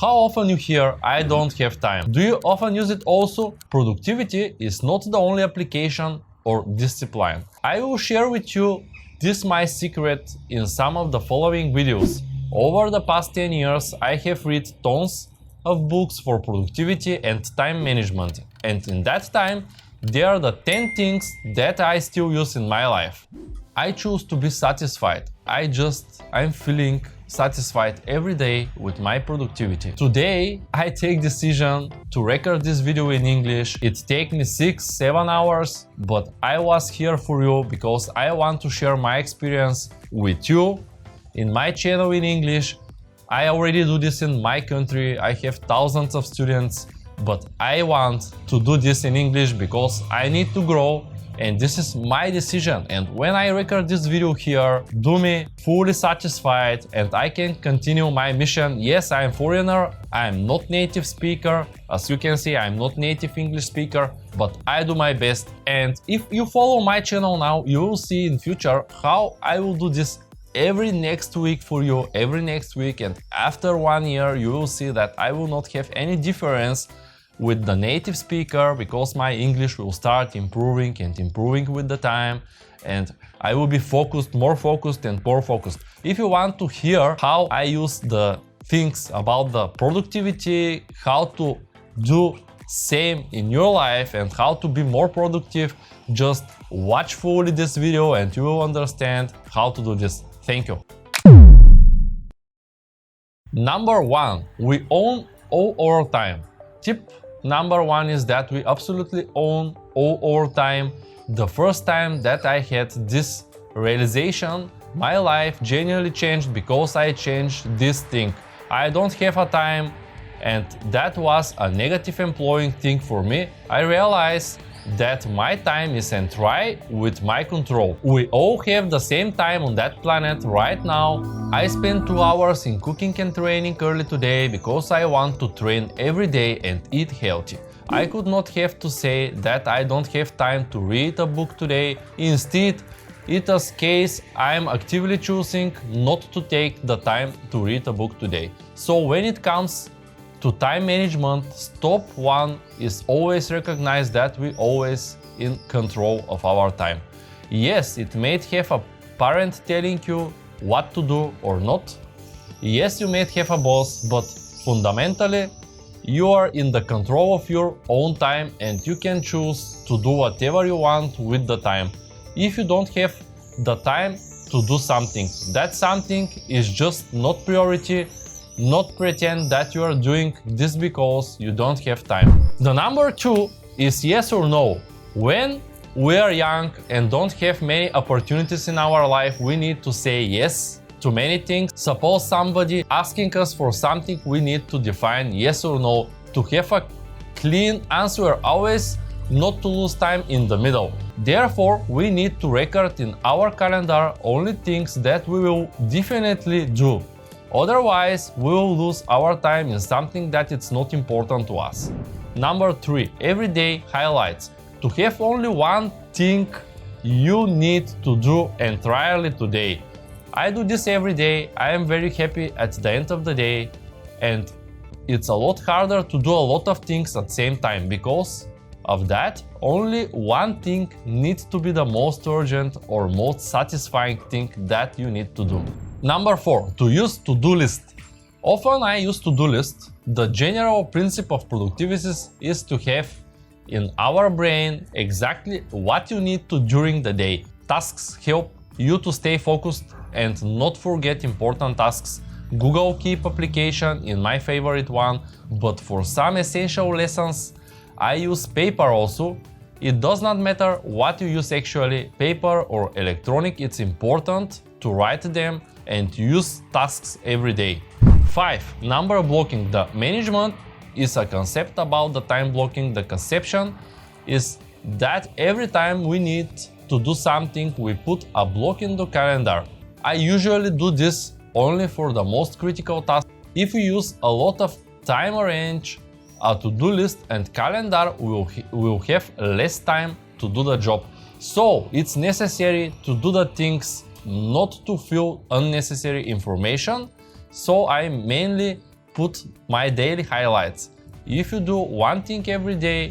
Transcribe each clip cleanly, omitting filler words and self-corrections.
How often you hear, I don't have time? Do you often use it also? Productivity is not the only application or discipline. I will share with you this my secret in some of the following videos. Over the past 10 years, I have read tons of books for productivity and time management. And in that time, there are the 10 things that I still use in my life. I choose to be satisfied. I'm feeling satisfied every day with my productivity. Today, I take decision to record this video in English. It takes me 6-7 hours, but I was here for you because I want to share my experience with you in my channel in English. I already do this in my country. I have thousands of students, but I want to do this in English because I need to grow. And this is my decision, and when I record this video here, do me fully satisfied and I can continue my mission. Yes, I am foreigner, I am not native speaker. As you can see, I am not native English speaker, but I do my best. And if you follow my channel now, you will see in future how I will do this every next week for you, every next week. And after 1 year, you will see that I will not have any difference with the native speaker because my English will start improving and improving with the time, and I will be focused, more focused and more focused. If you want to hear how I use the things about the productivity, how to do same in your life and how to be more productive, just watch fully this video and you will understand how to do this. Thank you. Number 1, we own all our time. Tip Number 1 is that we absolutely own all our time. The first time that I had this realization, my life genuinely changed because I changed this thing. I don't have a time, and that was a negative employing thing for me. I realized that my time isn't right with my control. We all have the same time on that planet right now. I spent 2 hours in cooking and training early today because I want to train every day and eat healthy. I could not have to say that I don't have time to read a book today. Instead, in this case, I am actively choosing not to take the time to read a book today. So when it comes to time management, step 1 is always recognize that we always in control of our time. Yes, it may have a parent telling you what to do or not. Yes, you may have a boss, but fundamentally, you are in the control of your own time and you can choose to do whatever you want with the time. If you don't have the time to do something, that something is just not priority. Not pretend that you are doing this because you don't have time. The number 2 is yes or no. When we are young and don't have many opportunities in our life, we need to say yes to many things. Suppose somebody asking us for something, we need to define yes or no to have a clean answer always, not to lose time in the middle. Therefore, we need to record in our calendar only things that we will definitely do. Otherwise, we will lose our time in something that is not important to us. Number 3, everyday highlights. To have only one thing you need to do entirely today. I do this every day. I am very happy at the end of the day, and it's a lot harder to do a lot of things at the same time. Because of that, only one thing needs to be the most urgent or most satisfying thing that you need to do. Number 4, to use to-do list. Often I use to-do list. The general principle of productivity is to have in our brain exactly what you need to during the day. Tasks help you to stay focused and not forget important tasks. Google Keep application is my favorite one, but for some essential lessons I use paper also. It does not matter what you use actually, paper or electronic, it's important to write them and use tasks every day. 5. Number blocking. The management is a concept about the time blocking. The conception is that every time we need to do something, we put a block in the calendar. I usually do this only for the most critical tasks. If we use a lot of time arrange a to-do list and calendar, we will have less time to do the job. So it's necessary to do the things, not to fill unnecessary information. So I mainly put my daily highlights. If you do one thing every day,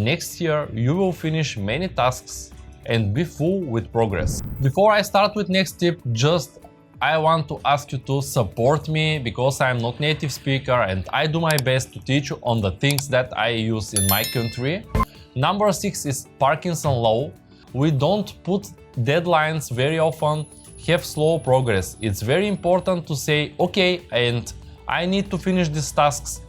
next year you will finish many tasks and be full with progress. Before I start with next tip, I want to ask you to support me because I'm not native speaker and I do my best to teach you on the things that I use in my country. Number 6 is Parkinson law. We don't put deadlines very often, have slow progress. It's very important to say, okay, and I need to finish these tasks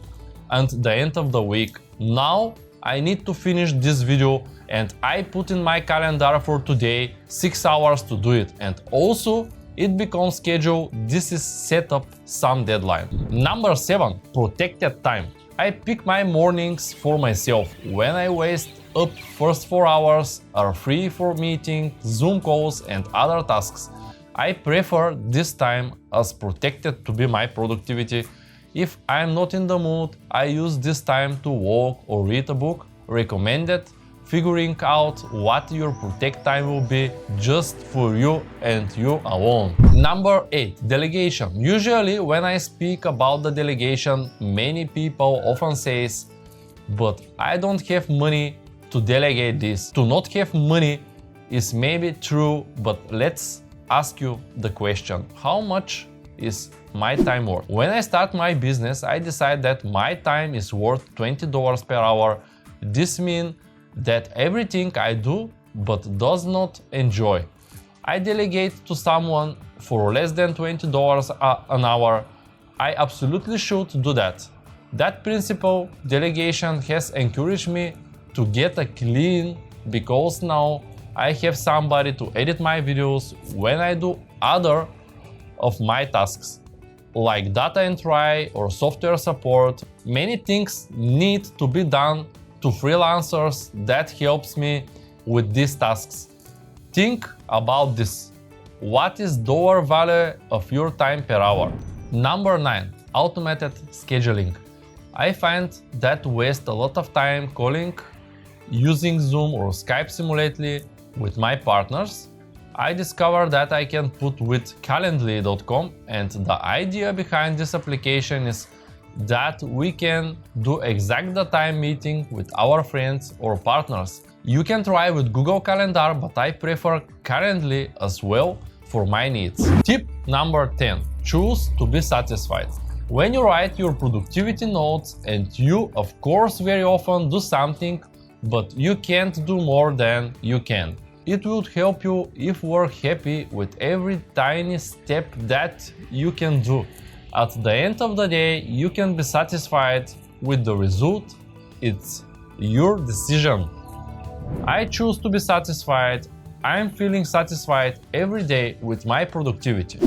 at the end of the week. Now I need to finish this video and I put in my calendar for today 6 hours to do it, and also it becomes schedule. This is set up some deadline. Number 7, protected time. I pick my mornings for myself. When I waste up first 4 hours are free for meeting, Zoom calls and other tasks. I prefer this time as protected to be my productivity. If I'm not in the mood, I use this time to walk or read a book. Recommended. Figuring out what your protect time will be just for you and you alone. Number 8, delegation. Usually when I speak about the delegation, many people often says, but I don't have money to delegate this. To not have money is maybe true, but let's ask you the question, how much is my time worth? When I start my business, I decide that my time is worth $20 per hour. This means that everything I do but does not enjoy, I delegate to someone for less than $20 an hour. I absolutely should do that. That principle, delegation, has encouraged me to get a clean, because now I have somebody to edit my videos when I do other of my tasks, like data entry or software support. Many things need to be done to freelancers. That helps me with these tasks. Think about this. What is dollar value of your time per hour? Number 9, automated scheduling. I find that waste a lot of time calling, using Zoom or Skype simultaneously with my partners. I discovered that I can put with Calendly.com, and the idea behind this application is that we can do exact the time meeting with our friends or partners. You can try with Google Calendar, but I prefer Calendly as well for my needs. Tip number 10, choose to be satisfied. When you write your productivity notes, and you of course very often do something, but you can't do more than you can. It would help you if you were happy with every tiny step that you can do. At the end of the day, you can be satisfied with the result. It's your decision. I choose to be satisfied. I'm feeling satisfied every day with my productivity.